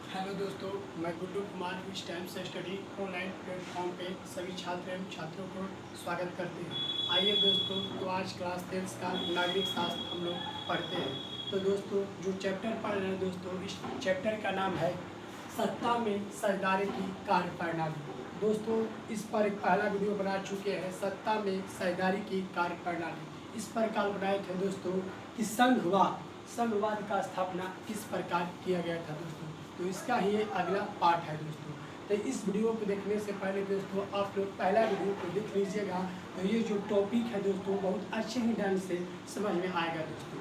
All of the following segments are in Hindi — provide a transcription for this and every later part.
हेलो दोस्तों, मैं गुड्डू कुमार इस टाइम से स्टडी ऑनलाइन प्लेटफॉर्म पे सभी छात्र एवं छात्रों को स्वागत करते हैं। आइए दोस्तों, तो आज क्लास 10 का नागरिक शास्त्र हम लोग पढ़ते हैं। तो दोस्तों, जो चैप्टर पढ़ रहे हैं दोस्तों, इस चैप्टर का नाम है सत्ता में सरदारी की कार्यप्रणाली। दोस्तों, इस पर एक पहला वीडियो बना चुके हैं, सत्ता में सरदारी की कार्यप्रणाली। इस पर कल बनाए थे दोस्तों कि संघवाद का स्थापना किस प्रकार किया गया था दोस्तों। तो इसका ही ये अगला पार्ट है दोस्तों। तो इस वीडियो को देखने से पहले दोस्तों आप लोग पहला वीडियो को देख लीजिएगा, तो ये जो टॉपिक है दोस्तों बहुत अच्छे ही ढंग से समझ में आएगा दोस्तों।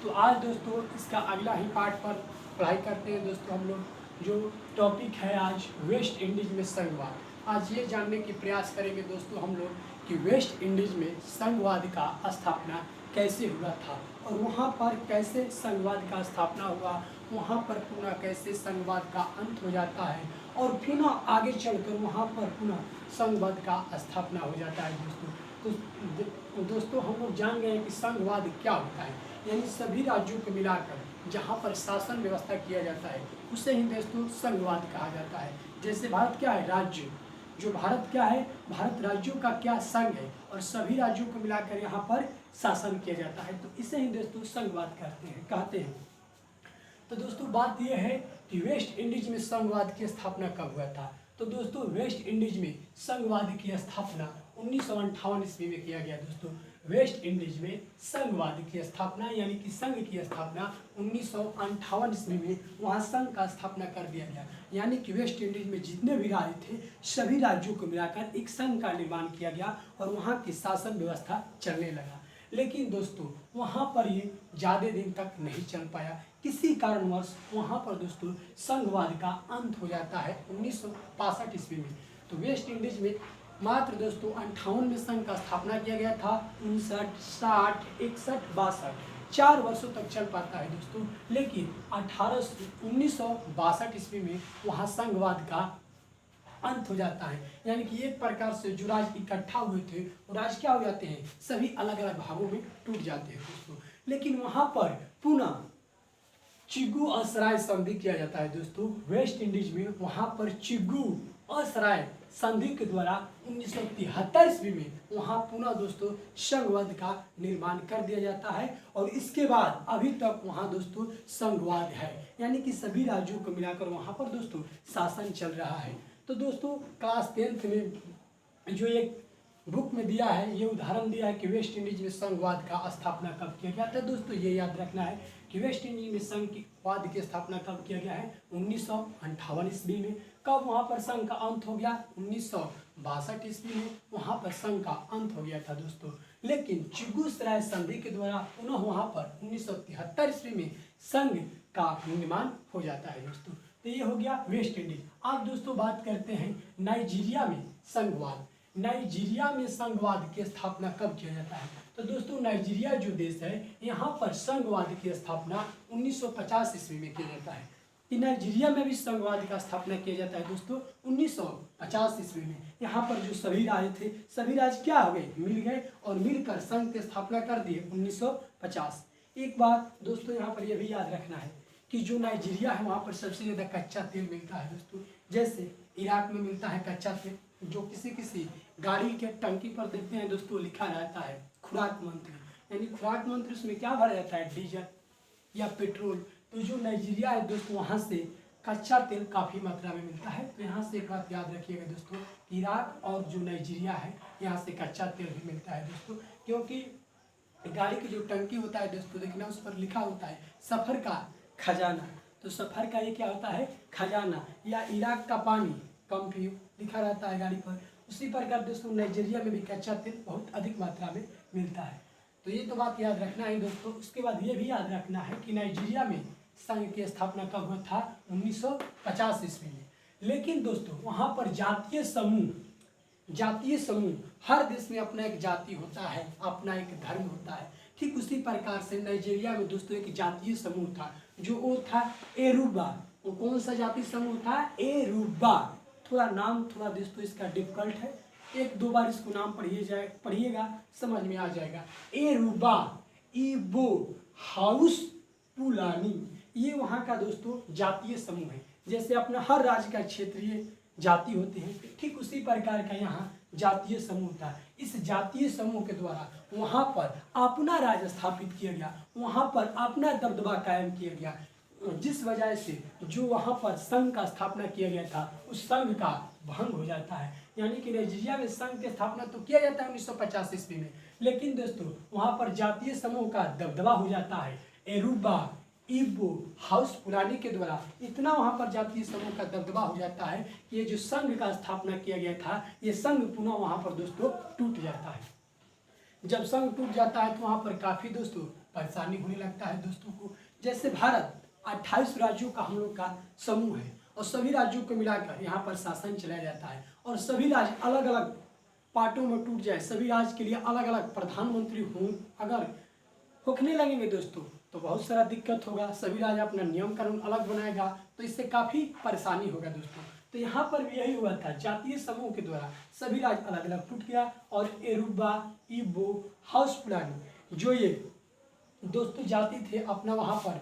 तो आज दोस्तों इसका अगला ही पार्ट पर पढ़ाई करते हैं दोस्तों। हम लोग जो टॉपिक है आज वेस्ट इंडीज में संघवाद, आज ये जानने की प्रयास करेंगे दोस्तों हम लोग कि वेस्ट इंडीज में संघवाद का स्थापना कैसे हुआ था और वहाँ पर कैसे संघवाद का स्थापना हुआ, वहाँ पर पुनः कैसे संघवाद का अंत हो जाता है और पुनः आगे चलकर वहाँ पर पुनः संघवाद का स्थापना हो जाता है दोस्तों। तो दोस्तों हम लोग जान गए कि संघवाद क्या होता है, यानी सभी राज्यों को मिलाकर जहाँ पर शासन व्यवस्था किया जाता है उसे ही दोस्तों संघवाद कहा जाता है। जैसे भारत क्या है, राज्य, जो भारत क्या है, भारत राज्यों का क्या संघ है और सभी राज्यों को मिलाकर यहाँ पर शासन किया जाता है, तो इसे ही दोस्तों संघवाद कहते हैं। तो दोस्तों बात यह है कि वेस्ट इंडीज में संघवाद की स्थापना कब हुआ था। तो दोस्तों वेस्ट इंडीज में संघवाद की स्थापना 1958 ईस्वी में किया गया दोस्तों। वेस्ट इंडीज में संघवाद की स्थापना यानी कि संघ की स्थापना 1958 ईस्वी में वहाँ संघ का स्थापना कर दिया गया, यानी कि वेस्ट इंडीज में जितने भी राज्य थे सभी राज्यों को मिलाकर एक संघ का निर्माण किया गया और वहाँ की शासन व्यवस्था चलने लगा। लेकिन दोस्तों वहाँ पर ये ज़्यादा दिन तक नहीं चल पाया, किसी कारणवश वहाँ पर दोस्तों संघवाद का अंत हो जाता है 1965 ईस्वी में। तो वेस्ट इंडीज में मात्र दोस्तों 58 में संघ का स्थापना किया गया था, 59, 60, 61, 62 4 वर्षों तक चल पाता है दोस्तों। लेकिन 1962 ईस्वी में वहाँ संघवाद का अंत हो जाता है, यानी कि एक प्रकार से जो राज्य इकट्ठा हुए थे वो राज्य क्या हो जाते हैं, सभी अलग अलग भागों में टूट जाते हैं दोस्तों। लेकिन वहाँ पर पुनः चिगू और सराय संधि किया जाता है दोस्तों। वेस्ट इंडीज में वहाँ पर चिगू और सराय संधि के द्वारा 1973 ईस्वी में वहाँ पुनः दोस्तों संघवाद का निर्माण कर दिया जाता है और इसके बाद अभी तक वहाँ दोस्तों संघवाद है, यानी कि सभी राज्यों को मिलाकर वहाँ पर दोस्तों शासन चल रहा है। तो दोस्तों क्लास 10th में जो एक बुक में दिया है, ये उदाहरण दिया है कि वेस्ट इंडीज में संघवाद का स्थापना कब किया गया था। दोस्तों ये याद रखना है कि वेस्ट इंडीज में संघवाद की स्थापना कब किया गया है, 1958 ईस्वी में। कब वहाँ पर संघ का अंत हो गया, 1962 ईस्वी में वहाँ पर संघ का अंत हो गया था दोस्तों। लेकिन चिगू सराय संधि के द्वारा पुनः वहाँ पर 1973 ईस्वी में संघ का निर्माण हो जाता है दोस्तों। तो ये हो गया वेस्ट इंडीज। अब दोस्तों बात करते हैं नाइजीरिया में संघवाद। नाइजीरिया में संघवाद की स्थापना कब किया जाता है। तो दोस्तों नाइजीरिया जो देश है यहाँ पर संघवाद की स्थापना 1950 ईस्वी में किया जाता है। कि नाइजीरिया में भी संघवाद का स्थापना किया जाता है दोस्तों 1950 ईस्वी में। यहाँ पर जो सभी राज्य थे सभी राज्य क्या हो गए, मिल गए और मिलकर संघ की स्थापना कर दी 1950। एक बात दोस्तों यहाँ पर यह भी याद रखना है कि जो नाइजीरिया है वहाँ पर सबसे ज़्यादा कच्चा तेल मिलता है दोस्तों। जैसे इराक में मिलता है कच्चा तेल, जो किसी गाड़ी के टंकी पर देखते हैं दोस्तों लिखा रहता है खुराक मंत्री, यानी खुराक मंत्री उसमें क्या भरा जाता है, डीजल या पेट्रोल। तो जो नाइजीरिया है दोस्तों वहाँ से कच्चा तेल काफ़ी मात्रा में मिलता है। तो यहाँ से एक बात याद रखिएगा दोस्तों, इराक और जो नाइजीरिया है यहाँ से कच्चा तेल भी मिलता है दोस्तों, क्योंकि गाड़ी की जो टंकी होता है दोस्तों देखना उस पर लिखा होता है सफ़र का खजाना। तो सफ़र का ये क्या होता है, खजाना, या इराक का पानी कम पियो लिखा रहता है गाड़ी पर। उसी प्रकार दोस्तों नाइजीरिया में भी कच्चा तेल बहुत अधिक मात्रा में मिलता है। तो ये तो बात याद रखना है दोस्तों। उसके बाद ये भी याद रखना है कि नाइजीरिया में संघ की स्थापना कब हुआ था, 1950 ईस्वी में। लेकिन दोस्तों वहाँ पर जातीय समूह, हर देश में अपना एक जाति होता है, अपना एक धर्म होता है। ठीक उसी प्रकार से नाइजीरिया में दोस्तों एक जातीय समूह था, जो वो था एरुबा। वो कौन सा जातीय समूह था, एरुबा। थोड़ा नाम थोड़ा दोस्तों इसका डिफिकल्ट है, एक दो बार इसको नाम पढ़िएगा समझ में आ जाएगा। एरुबा, इबो, हाउस पुलानी, ये वहाँ का दोस्तों जातीय समूह है। जैसे अपना हर राज्य का क्षेत्रीय जाति होते हैं, ठीक उसी प्रकार का यहाँ जातीय समूह था। इस जातीय समूह के द्वारा वहाँ पर अपना राज्य स्थापित किया गया, वहाँ पर अपना दबदबा कायम किया गया, जिस वजह से जो वहाँ पर संघ का स्थापना किया गया था उस संघ का भंग हो जाता है। यानी कि नाइजीरिया में संघ की स्थापना तो किया जाता है 1950 ईस्वी में, लेकिन दोस्तों वहाँ पर जातीय समूह का दबदबा हो जाता है। एरुबा, इब्बो, हाउस फुलानी के द्वारा इतना वहाँ पर जातीय समूह का दबदबा हो जाता है कि ये जो संघ का स्थापना किया गया था ये संघ पुनः वहाँ पर दोस्तों टूट जाता है। जब संघ टूट जाता है तो वहाँ पर काफ़ी दोस्तों परेशानी होने लगता है दोस्तों को। जैसे भारत 28 राज्यों का हम लोग का समूह है और सभी राज्यों को मिलाकर यहाँ पर शासन चलाया जाता है और सभी राज्य अलग अलग पार्टों में टूट जाए, सभी राज्य के लिए अलग अलग प्रधानमंत्री हों अगर होने लगेंगे दोस्तों तो बहुत सारा दिक्कत होगा। सभी राज्य अपना नियम कानून अलग बनाएगा तो इससे काफ़ी परेशानी होगा दोस्तों। तो यहाँ पर भी यही हुआ था, जातीय समूह के द्वारा सभी राज्य अलग अलग टूट गया और एरुबा, इब्बो, हाउस फुलानी जो ये दोस्तों जाति थे अपना वहाँ पर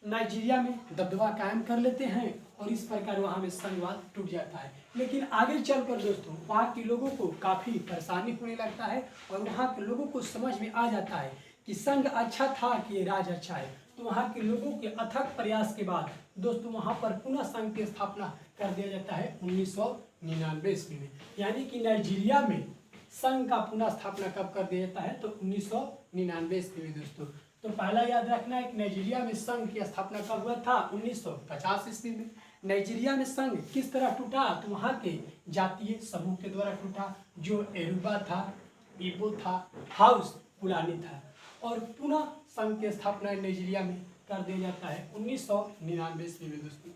नाइजीरिया में दबदबा कायम कर लेते हैं और इस प्रकार वहाँ में संघवाद टूट जाता है। लेकिन आगे चलकर दोस्तों वहाँ के लोगों को काफ़ी परेशानी होने लगता है और वहाँ के लोगों को समझ में आ जाता है कि संघ अच्छा था कि ये राज अच्छा है। तो वहाँ के लोगों के अथक प्रयास के बाद दोस्तों वहाँ पर पुनः संघ की स्थापना कर दिया जाता है 1999 ईस्वी में। यानी कि नाइजीरिया में संघ का पुनः स्थापना कब कर दिया जाता है तो 1999 ईस्वी में दोस्तों। तो पहला याद रखना है कि नाइजीरिया में संघ की स्थापना कब हुआ था 1950 ईस्वी में। नाइजीरिया में संघ किस तरह टूटा तो वहाँ के जातीय समूह के द्वारा टूटा, जो एरुबा था, इब्बो था, हाउस फुलानी था और पुनः संघ की स्थापना नाइजीरिया में कर दिया जाता है 1999 ईस्वी में दोस्तों।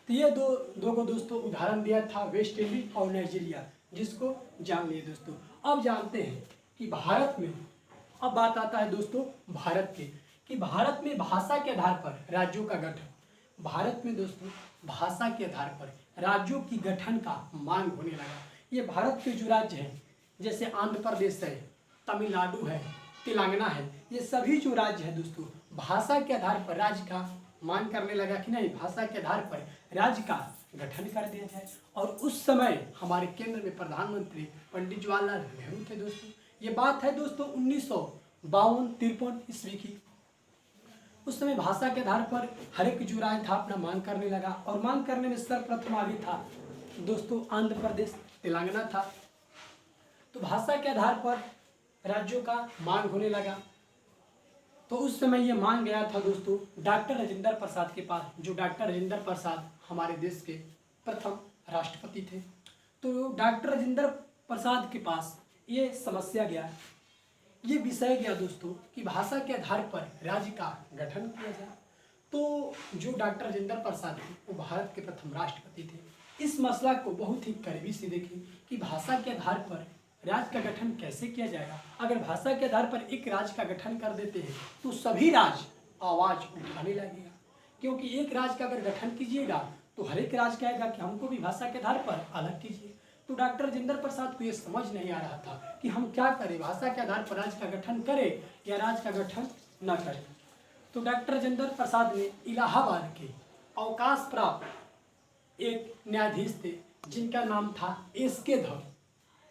तो ये दो को दोस्तों उदाहरण दिया था वेस्ट इंडीज और नाइजीरिया, जिसको जान लिए दोस्तों। अब जानते हैं कि भारत में, अब बात आता है दोस्तों भारत के, कि भारत में भाषा के आधार पर राज्यों का गठन, भारत में दोस्तों भाषा के आधार पर राज्यों की गठन का मांग होने लगा। ये भारत के जो राज्य हैं जैसे आंध्र प्रदेश है, तमिलनाडु है, तेलंगाना है, ये सभी जो राज्य है दोस्तों भाषा के आधार पर राज्य का मांग करने लगा कि नहीं भाषा के आधार पर राज्य का गठन कर दिया जाए। और उस समय हमारे केंद्र में प्रधानमंत्री पंडित जवाहरलाल नेहरू थे दोस्तों। ये बात है दोस्तों 1952-53 ईस्वी की। उस समय भाषा के आधार पर हर एक जो राज्य था अपना मांग करने लगा और मांग करने में सर्वप्रथम आगे था दोस्तों आंध्र प्रदेश, तेलंगाना था। तो भाषा के आधार पर राज्यों का मांग होने लगा। तो उस समय ये मांग गया था दोस्तों डॉक्टर राजेंद्र प्रसाद के पास, जो डॉक्टर राजेंद्र प्रसाद हमारे देश के प्रथम राष्ट्रपति थे। तो डॉक्टर राजेंद्र प्रसाद के पास ये समस्या गया, ये विषय गया दोस्तों कि भाषा के आधार पर राज्य का गठन किया जाए। तो जो डॉक्टर राजेंद्र प्रसाद थे वो भारत के प्रथम राष्ट्रपति थे। इस मसला को बहुत ही करीबी से देखें कि भाषा के आधार पर राज्य का गठन कैसे किया जाएगा। अगर भाषा के आधार पर एक राज्य का गठन कर देते हैं तो सभी राज्य आवाज़ उठाने लगेगा, क्योंकि एक राज्य का अगर गठन कीजिएगा तो हर एक राज्य कहेगा कि हमको भी भाषा के आधार पर अलग कीजिए। तो डॉक्टर राजेंद्र प्रसाद को ये समझ नहीं आ रहा था कि हम क्या करें, भाषा के आधार पर राज्य का गठन करें या राज्य का गठन न करें। तो डॉक्टर राजेंद्र प्रसाद ने इलाहाबाद के अवकाश प्राप्त एक न्यायाधीश थे जिनका नाम था एस.के. धर।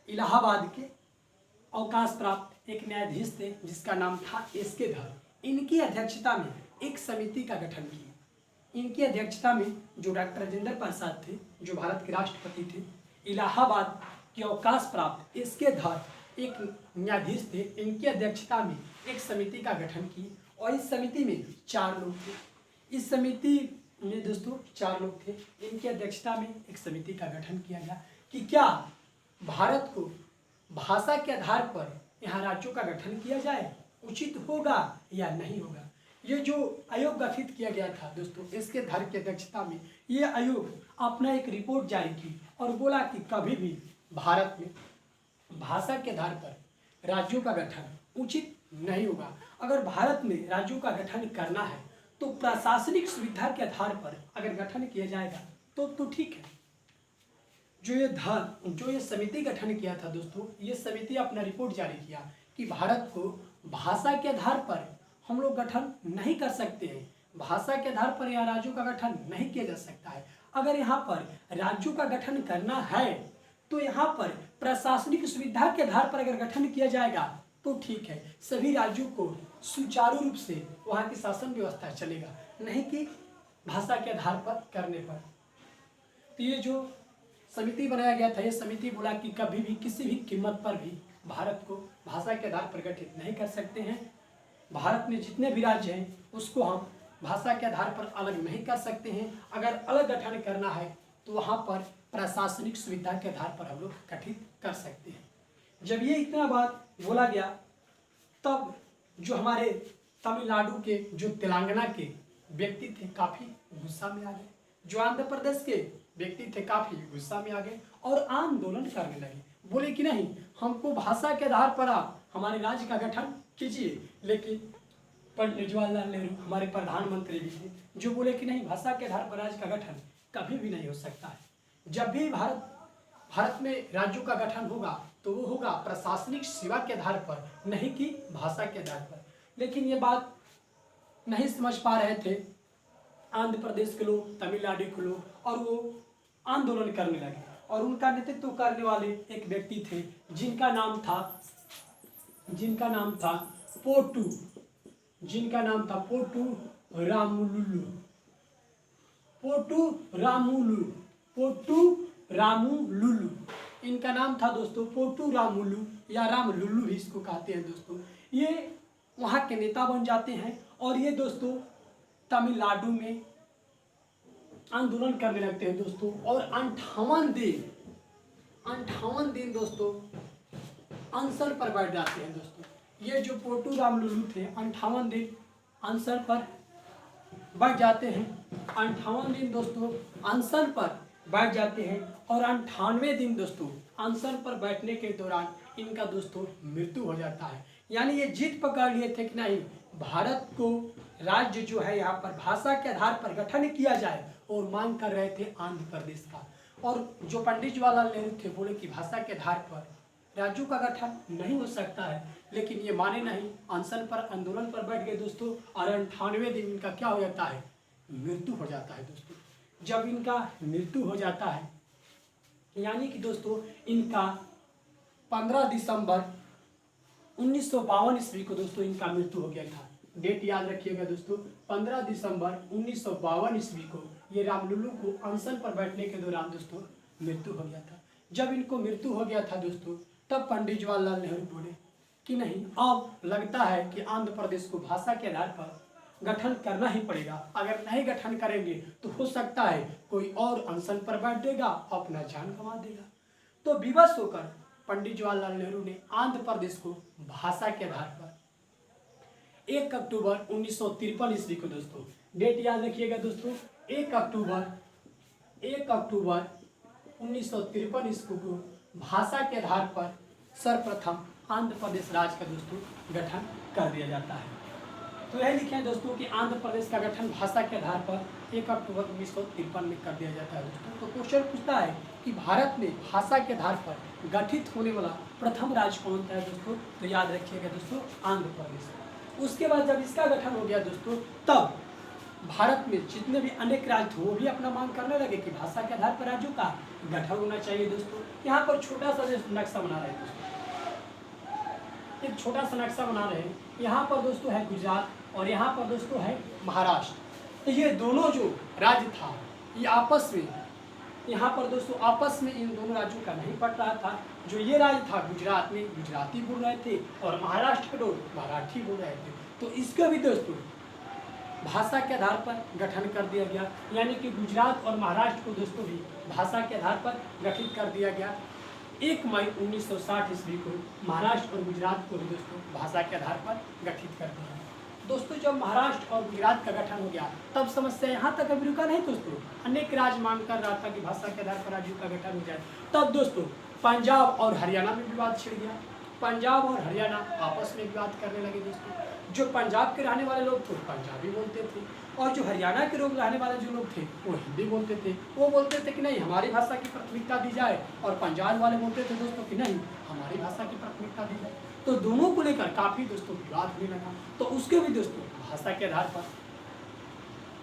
इलाहाबाद के अवकाश प्राप्त एक न्यायाधीश थे जिसका नाम था एस.के. धर। इनकी अध्यक्षता में एक समिति का गठन किया। इनकी अध्यक्षता में जो डॉक्टर राजेंद्र प्रसाद थे जो भारत के राष्ट्रपति थे, इलाहाबाद के अवकाश प्राप्त एस.के. धर एक न्यायाधीश थे, इनकी अध्यक्षता में एक समिति का गठन की और इस समिति में 4 लोग थे। इस समिति में दोस्तों 4 लोग थे, इनकी अध्यक्षता में एक समिति का गठन किया गया कि क्या भारत को भाषा के आधार पर यहाँ राज्यों का गठन किया जाए, उचित होगा या नहीं होगा। ये जो आयोग गठित किया गया था दोस्तों एस.के. धर की अध्यक्षता में, ये आयोग अपना एक रिपोर्ट जारी की और बोला कि कभी भी भारत में भाषा के आधार पर राज्यों का गठन उचित नहीं होगा। अगर भारत में राज्यों का गठन करना है तो प्रशासनिक सुविधा के आधार पर अगर गठन किया जाएगा तो ठीक है। जो ये समिति गठन किया था दोस्तों, ये समिति अपना रिपोर्ट जारी किया कि भारत को भाषा के आधार पर हम लोग गठन नहीं कर सकते हैं। भाषा के आधार पर यहाँ राज्यों का गठन नहीं किया जा सकता है। अगर यहाँ पर राज्यों का गठन करना है तो यहाँ पर प्रशासनिक सुविधा के आधार पर अगर गठन किया जाएगा तो ठीक है, सभी राज्यों को सुचारू रूप से वहाँ की शासन व्यवस्था चलेगा, नहीं कि भाषा के आधार पर करने पर। तो ये जो समिति बनाया गया था, ये समिति बोला कि कभी भी किसी भी कीमत पर भी भारत को भाषा के आधार पर गठित नहीं कर सकते हैं। भारत में जितने भी राज्य हैं उसको हम भाषा के आधार पर अलग नहीं कर सकते हैं। अगर अलग गठन करना है तो वहाँ पर प्रशासनिक सुविधा के आधार पर हम लोग गठित कर सकते हैं। जब ये इतना बात बोला गया तब जो हमारे तमिलनाडु के, जो तेलंगाना के व्यक्ति थे काफ़ी गुस्सा में आ गए, जो आंध्र प्रदेश के व्यक्ति थे काफ़ी गुस्सा में आ गए और आंदोलन करने लगे। बोले कि नहीं, हमको भाषा के आधार पर आप हमारे राज्य का गठन कीजिए। लेकिन पंडित जवाहरलाल नेहरू हमारे प्रधानमंत्री भी थे जो बोले कि नहीं, भाषा के आधार पर राज्य का गठन कभी भी नहीं हो सकता है। जब भी भारत में राज्यों का गठन होगा तो वो होगा प्रशासनिक सेवा के आधार पर, नहीं कि भाषा के आधार पर। लेकिन ये बात नहीं समझ पा रहे थे आंध्र प्रदेश के लोग, तमिलनाडु के लोग, और वो आंदोलन करने लगे। और उनका नेतृत्व करने वाले एक व्यक्ति थे जिनका नाम था पोटू रामुलुलु। इनका नाम था दोस्तों पोटू रामुलु या रामलुल्लू भी इसको कहते हैं दोस्तों। ये वहाँ के नेता बन जाते हैं और ये दोस्तों तमिलनाडु में आंदोलन करने लगते हैं दोस्तों। और 58 दिन दोस्तों अनशन पर बैठ जाते हैं दोस्तों। ये जो पोटू रामलुल्लू थे 58 दिन अनशन पर बैठ जाते हैं। 58 दिन दोस्तों अनशन पर बैठ जाते हैं और 98वें दिन दोस्तों अनशन पर बैठने के दौरान इनका दोस्तों मृत्यु हो जाता है। यानी ये जीत पकड़ लिए थे कि नहीं, भारत को राज्य जो है यहाँ पर भाषा के आधार पर गठन किया जाए, और मांग कर रहे थे आंध्र प्रदेश का। और जो पंडित जवाहरलाल नेहरू थे बोले कि भाषा के आधार पर राज्यों का गठन नहीं हो सकता है। लेकिन ये माने नहीं, अनशन पर आंदोलन पर बैठ गए दोस्तों। और 98वें दिन इनका क्या हो जाता है, मृत्यु हो जाता है दोस्तों। जब इनका मृत्यु हो जाता है यानी कि दोस्तों इनका 15 दिसंबर 1952 ईस्वी को दोस्तों इनका मृत्यु हो गया था। डेट याद रखिएगा दोस्तों, 15 दिसंबर 1952 ईस्वी को ये रामलुल्लू को अनशन पर बैठने के दौरान दोस्तों मृत्यु हो गया था। जब इनको मृत्यु हो गया था दोस्तों तब पंडित जवाहरलाल नेहरू बोले कि नहीं, अब लगता है कि आंध्र प्रदेश को भाषा के आधार पर गठन करना ही पड़ेगा। अगर नहीं गठन करेंगे तो हो सकता है कोई और अनशन पर बैठ देगा, अपना जान गंवा देगा। तो विवश होकर पंडित जवाहरलाल नेहरू ने आंध्र प्रदेश को भाषा के आधार पर 1 अक्टूबर 1953 ईस्वी को दोस्तों, डेट याद रखिएगा दोस्तों, 1 अक्टूबर 1953 ईस्वी को भाषा के आधार पर सर्वप्रथम आंध्र प्रदेश राज्य का दोस्तों गठन कर दिया जाता है। तो यह लिखे हैं दोस्तों कि आंध्र प्रदेश का गठन भाषा के आधार पर 1 अक्टूबर 1953 में कर दिया जाता है दोस्तों। तो क्वेश्चन पूछता है कि भारत में भाषा के आधार पर गठित होने वाला प्रथम राज्य कौन था दोस्तों, तो याद रखिएगा दोस्तों आंध्र प्रदेश। उसके बाद जब इसका गठन हो गया दोस्तों तब भारत में जितने भी अनेक राज्य थे वो भी अपना मांग करने लगे कि भाषा के आधार पर राज्यों का गठन होना चाहिए दोस्तों। यहाँ पर छोटा सा नक्शा बना रहे हैं दोस्तों, एक छोटा सा नक्शा बना रहे हैं। यहाँ पर दोस्तों है गुजरात और यहाँ पर दोस्तों है महाराष्ट्र। तो ये दोनों जो राज्य था ये आपस में, यहाँ पर दोस्तों आपस में इन दोनों राज्यों का नहीं पड़ रहा था। जो ये राज्य था गुजरात में गुजराती बोल रहे थे और महाराष्ट्र के लोग मराठी बोल रहे थे। तो इसका भी दोस्तों भाषा के आधार पर गठन कर दिया गया, यानी कि गुजरात और महाराष्ट्र को दोस्तों भी भाषा के आधार पर गठित कर दिया गया। 1 मई 1960 ईस्वी को महाराष्ट्र और गुजरात को भी दोस्तों भाषा के आधार पर गठित कर दिया। दोस्तों जब महाराष्ट्र और गुजरात का गठन हो गया तब समस्या यहाँ तक अभी रुका नहीं दोस्तों, अनेक राज्य मांग कर रहा था कि भाषा के आधार पर राज्यों का गठन हो जाए। तब दोस्तों पंजाब और हरियाणा में विवाद छिड़ गया। पंजाब और हरियाणा आपस में विवाद करने लगे दोस्तों। जो पंजाब के रहने वाले लोग थे पंजाबी बोलते थे और जो हरियाणा के लोग रहने वाले जो लोग थे वो हिंदी बोलते थे। वो बोलते थे कि नहीं हमारी भाषा की प्राथमिकता दी जाए, और पंजाब वाले बोलते थे दोस्तों कि नहीं हमारी भाषा की प्राथमिकता दी जाए। तो दोनों को लेकर काफ़ी दोस्तों विवाद होने लगा। तो उसके भी दोस्तों भाषा के आधार पर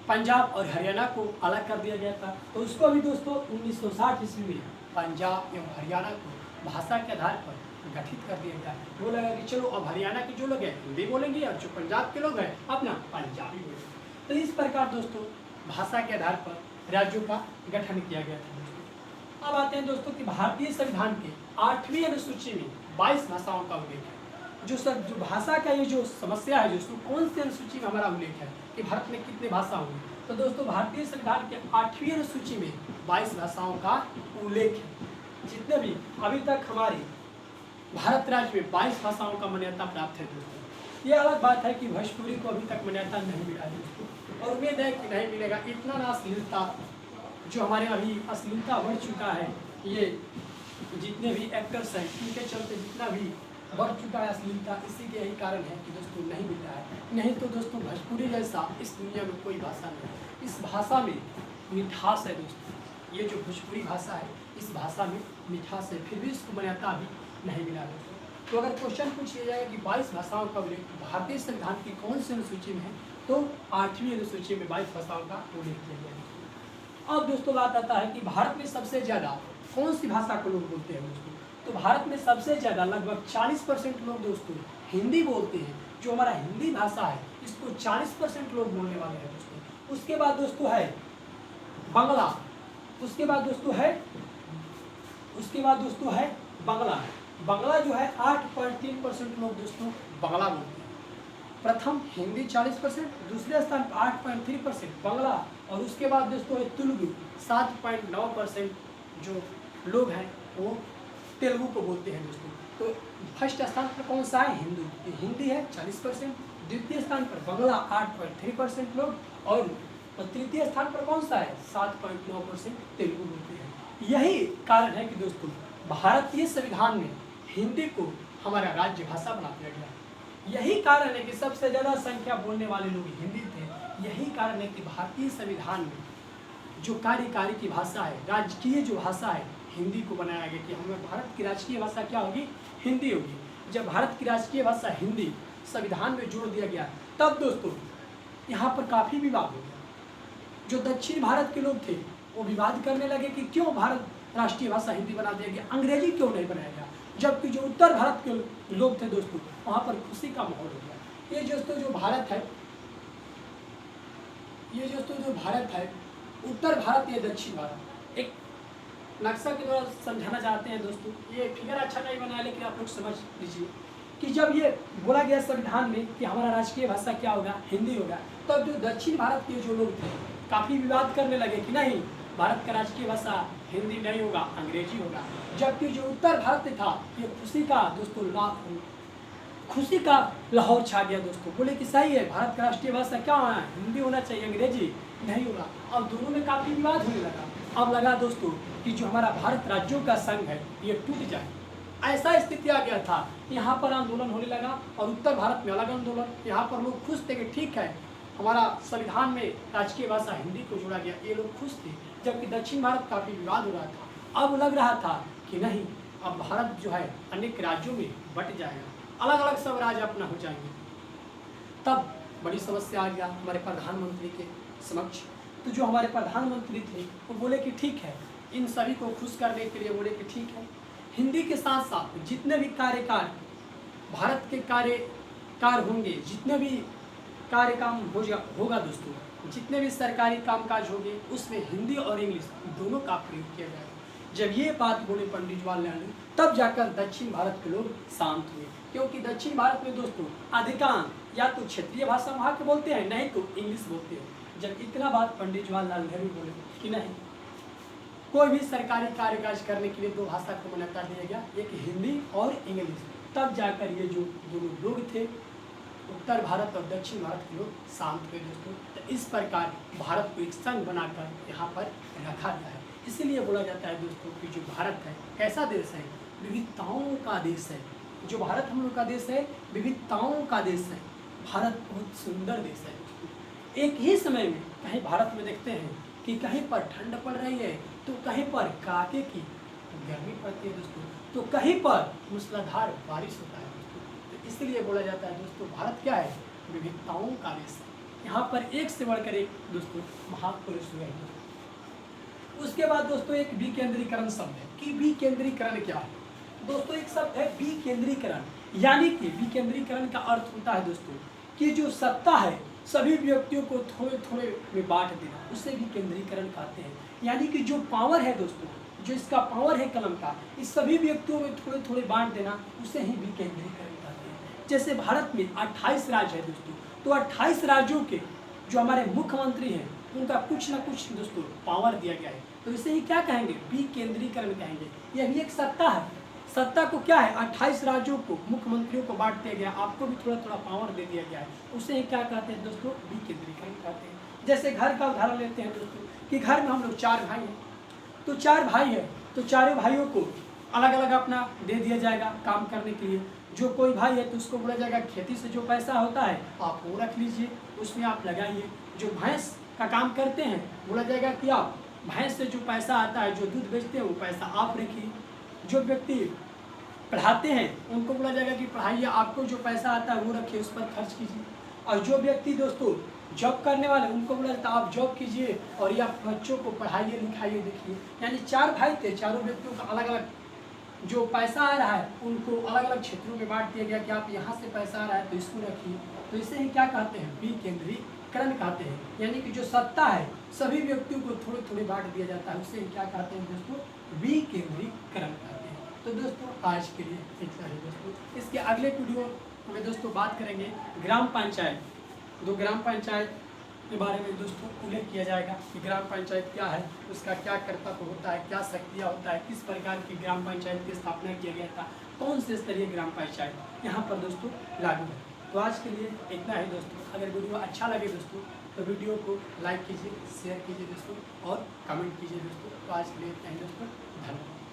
पंजाब और हरियाणा को अलग कर दिया गया था। तो उसको भी दोस्तों 1960 ईस्वी में पंजाब एवं हरियाणा को भाषा के आधार पर गठित कर दिया गया। बोला गया कि चलो अब हरियाणा के जो लोग हैं हिंदी बोलेंगे और जो पंजाब के लोग हैं अपना पंजाबी बोलेंगे। तो इस प्रकार दोस्तों भाषा के आधार पर राज्यों का गठन किया गया था। अब आते हैं दोस्तों कि भारतीय संविधान के 8वीं अनुसूची में 22 भाषाओं का उल्लेख है। जो भाषा का ये जो समस्या है, जो कौन सी अनुसूची में हमारा उल्लेख है कि भारत में कितने भाषा होंगे, तो दोस्तों भारतीय संविधान के 8वीं अनुसूची में 22 भाषाओं का उल्लेख है। जितने भी अभी तक हमारे भारत राज्य में 22 भाषाओं का मान्यता प्राप्त है दोस्तों। ये अलग बात है कि भोजपुरी को अभी तक मान्यता नहीं मिला है दोस्तों, और उम्मीद है कि नहीं मिलेगा। इतना ना अश्लीलता जो हमारे अभी अश्लीलता बढ़ चुका है, ये जितने भी एक्टर्स हैं उनके चलते जितना भी बढ़ चुका है अश्लीलता, इसी के यही कारण है कि दोस्तों नहीं मिल रहा है। नहीं तो दोस्तों भोजपुरी जैसा इस दुनिया में कोई भाषा नहीं है। इस भाषा में मिठास है दोस्तों। ये जो भोजपुरी भाषा है इस भाषा में मिठास है, फिर भी इसको मान्यता अभी नहीं मिला दोस्तों। तो अगर क्वेश्चन पूछ लिया जाएगा कि 22 भाषाओं का उल्लेख भारतीय संविधान की कौन सी अनुसूची में है, तो 8वीं अनुसूची में 22 भाषाओं का उल्लेख किया गया है। अब दोस्तों बात आता है कि भारत में सबसे ज़्यादा कौन सी भाषा को लोग बोलते हैं दोस्तों। तो भारत में सबसे ज़्यादा लगभग 40% लोग दोस्तों हिंदी बोलते हैं। जो हमारा हिंदी भाषा है इसको 40% लोग बोलने वाले हैं दोस्तों। उसके बाद दोस्तों है बांग्ला, उसके बाद दोस्तों है बांग्ला। बांग्ला जो है 8.3% लोग दोस्तों बांग्ला बोलते हैं। प्रथम हिंदी 40%, दूसरे स्थान पर 8.3% बांग्ला, और उसके बाद दोस्तों है तेलुगु 7.9% जो लोग हैं वो तेलुगु को बोलते हैं दोस्तों। तो फर्स्ट स्थान पर कौन सा है? हिंदी है 40%, द्वितीय स्थान पर बांग्ला 8.3% लोग, और तृतीय स्थान पर कौन सा है? 7.9% तेलुगु बोलते हैं। यही कारण है कि दोस्तों भारतीय संविधान में हिंदी को हमारा राज्य भाषा बना दिया गया। यही कारण है कि सबसे ज़्यादा संख्या बोलने वाले लोग हिंदी थे। यही कारण है कि भारतीय संविधान में जो कार्यकारी की भाषा है, राजकीय जो भाषा है, हिंदी को बनाया गया कि हमें भारत की राजकीय भाषा क्या होगी? हिंदी होगी। जब भारत की राजकीय भाषा हिंदी संविधान में जोड़ दिया गया तब दोस्तों यहाँ पर काफ़ी विवाद हो गया। जो दक्षिण भारत के लोग थे वो विवाद करने लगे कि क्यों भारत राष्ट्रीय भाषा हिंदी बना दिया गया, अंग्रेजी क्यों नहीं बनाया गया। जबकि जो उत्तर भारत के लोग थे दोस्तों वहाँ पर खुशी का माहौल हो गया। ये दोस्तों जो भारत है, ये दोस्तों जो भारत है, उत्तर भारत या दक्षिण भारत, एक नक्शा के द्वारा समझाना चाहते हैं दोस्तों। ये फिगर अच्छा नहीं बनाया लेकिन आप लोग समझ लीजिए कि जब ये बोला गया संविधान में कि हमारा राजकीय भाषा क्या होगा? हिंदी होगा, तब जो दक्षिण भारत के जो लोग थे काफ़ी विवाद करने लगे कि नहीं, भारत का राजकीय भाषा हिंदी नहीं होगा, अंग्रेजी होगा। जबकि जो उत्तर भारत था ये खुशी का लाहौर छा गया दोस्तों। बोले कि सही है, भारत का राष्ट्रीय भाषा क्या होना है? हिंदी होना चाहिए, अंग्रेजी नहीं होगा। अब दोनों में काफ़ी विवाद होने लगा। अब लगा दोस्तों कि जो हमारा भारत राज्यों का संघ है ये टूट जाए। ऐसा स्थिति आ गया था। यहाँ पर आंदोलन होने लगा और उत्तर भारत में अलग आंदोलन। यहाँ पर लोग खुश थे कि ठीक है, हमारा संविधान में राजकीय भाषा हिंदी को जोड़ा गया, ये लोग खुश थे। जबकि दक्षिण भारत काफ़ी विवाद हो रहा था। अब लग रहा था कि नहीं, अब भारत जो है अनेक राज्यों में बट जाएगा, अलग अलग सब राज्य अपना हो जाएंगे। तब बड़ी समस्या आ गया हमारे प्रधानमंत्री के समक्ष। तो जो हमारे प्रधानमंत्री थे वो बोले कि ठीक है, इन सभी को खुश करने के लिए बोले कि ठीक है, हिंदी के साथ साथ जितने भी कार्यकार भारत के कार्यकार होंगे, जितने भी कार्य काम होगा दोस्तों, जितने भी सरकारी कामकाज होंगे उसमें हिंदी और इंग्लिश दोनों का प्रयोग किया जाएगा। जब ये बात बोले पंडित जवाहरलाल नेहरू, तब जाकर दक्षिण भारत के लोग शांत हुए। क्योंकि दक्षिण भारत में दोस्तों अधिकांश या तो क्षेत्रीय भाषा वहाँ के बोलते हैं, नहीं तो इंग्लिश बोलते हैं। जब इतना बात पंडित जवाहरलाल नेहरू बोले कि नहीं, कोई भी सरकारी कार्यकाज करने के लिए दो भाषा को मान्यता दिया गया, एक हिंदी और इंग्लिश, तब जाकर ये जो दोनों लोग थे उत्तर भारत और दक्षिण भारत के लोग शांत हुए दोस्तों। तो इस प्रकार भारत को एक संघ बनाकर यहाँ पर रखा गया है। इसीलिए बोला जाता है दोस्तों कि जो भारत है कैसा देश है? विविधताओं का देश है। जो भारत हम लोग का देश है विविधताओं का देश है। भारत बहुत सुंदर देश है दोस्तों। एक ही समय में कहीं भारत में देखते हैं कि कहीं पर ठंड पड़ रही है तो कहीं पर कड़ाके की गर्मी पड़ती है दोस्तों, तो कहीं पर मूसलाधार बारिश होता है दोस्तों। तो इसलिए बोला जाता है दोस्तों भारत क्या है? विविधताओं का देश है। यहाँ पर एक से बढ़कर एक दोस्तों महापुरुष हुए हैं। उसके बाद दोस्तों एक विकेंद्रीकरण शब्द है कि विकेंद्रीकरण क्या है। दोस्तों एक शब्द है विकेंद्रीकरण, यानी कि विकेंद्रीकरण का अर्थ होता है दोस्तों कि जो सत्ता है सभी व्यक्तियों को थोड़े थोड़े में बांट देना, उसे विकेंद्रीकरण कहते हैं। यानी कि जो पावर है दोस्तों, जो इसका पावर है कलम का, इस सभी व्यक्तियों में थोड़े थोड़े बांट देना, उसे ही विकेंद्रीकरण कहते हैं। जैसे भारत में 28 राज्य है दोस्तों, तो 28 राज्यों के जो हमारे मुख्यमंत्री हैं उनका कुछ ना कुछ दोस्तों पावर दिया गया है, तो इसे ही क्या कहेंगे, विकेंद्रीकरण कहेंगे। यह भी एक सत्ता है। सत्ता को क्या है, 28 राज्यों को मुख्यमंत्रियों को बांट दिया गया, आपको भी थोड़ा थोड़ा पावर दे दिया गया है, उसे ही क्या कहते हैं दोस्तों, विकेंद्रीकरण कहते हैं। जैसे घर का उदाहरण लेते हैं दोस्तों कि घर में हम लोग 4 भाई हैं, तो 4 भाई है तो चारों भाइयों को अलग अलग अपना दे दिया जाएगा काम करने के लिए। जो कोई भाई है तो उसको बोला जाएगा खेती से जो पैसा होता है आप वो रख लीजिए, उसमें आप लगाइए। जो भैंस का काम करते हैं बोला जाएगा कि आप भैंस से जो पैसा आता है, जो दूध बेचते हैं, वो पैसा आप रखिए। जो व्यक्ति पढ़ाते हैं उनको बोला जाएगा कि पढ़ाइए, आपको जो पैसा आता है वो रखिए, उस पर खर्च कीजिए। और जो व्यक्ति दोस्तों जॉब करने वाले उनको बोला जाता है आप जॉब कीजिए और या बच्चों को पढ़ाइए लिखाइए देखिए। यानी 4 भाई थे, चारों व्यक्तियों का अलग अलग जो पैसा आ रहा है उनको अलग अलग क्षेत्रों में बांट दिया गया कि आप यहाँ से पैसा आ रहा है तो इसको रखिए। तो इसे ही क्या कहते हैं, विकेंद्रीकरण कहते हैं। यानी कि जो सत्ता है सभी व्यक्तियों को थोड़े थोड़े बांट दिया जाता है, उसे क्या कहते हैं दोस्तों, विकेंद्रीकरण कहते हैं। तो दोस्तों आज के लिए इतना ही दोस्तों। इसके अगले वीडियो में दोस्तों बात करेंगे ग्राम पंचायत। 2 ग्राम पंचायत के बारे में दोस्तों उल्लेख किया जाएगा कि ग्राम पंचायत क्या है, उसका क्या कर्तव्य होता है, क्या शक्तियाँ होता है, किस प्रकार की ग्राम पंचायत की स्थापना किया गया था, कौन से स्तरीय ग्राम पंचायत यहाँ पर दोस्तों लागू है। तो आज के लिए इतना ही दोस्तों। अगर वीडियो अच्छा लगे दोस्तों तो वीडियो को लाइक कीजिए, शेयर कीजिए दोस्तों और कमेंट कीजिए दोस्तों। तो आज के लिए इतना ही दोस्तों, धन्यवाद।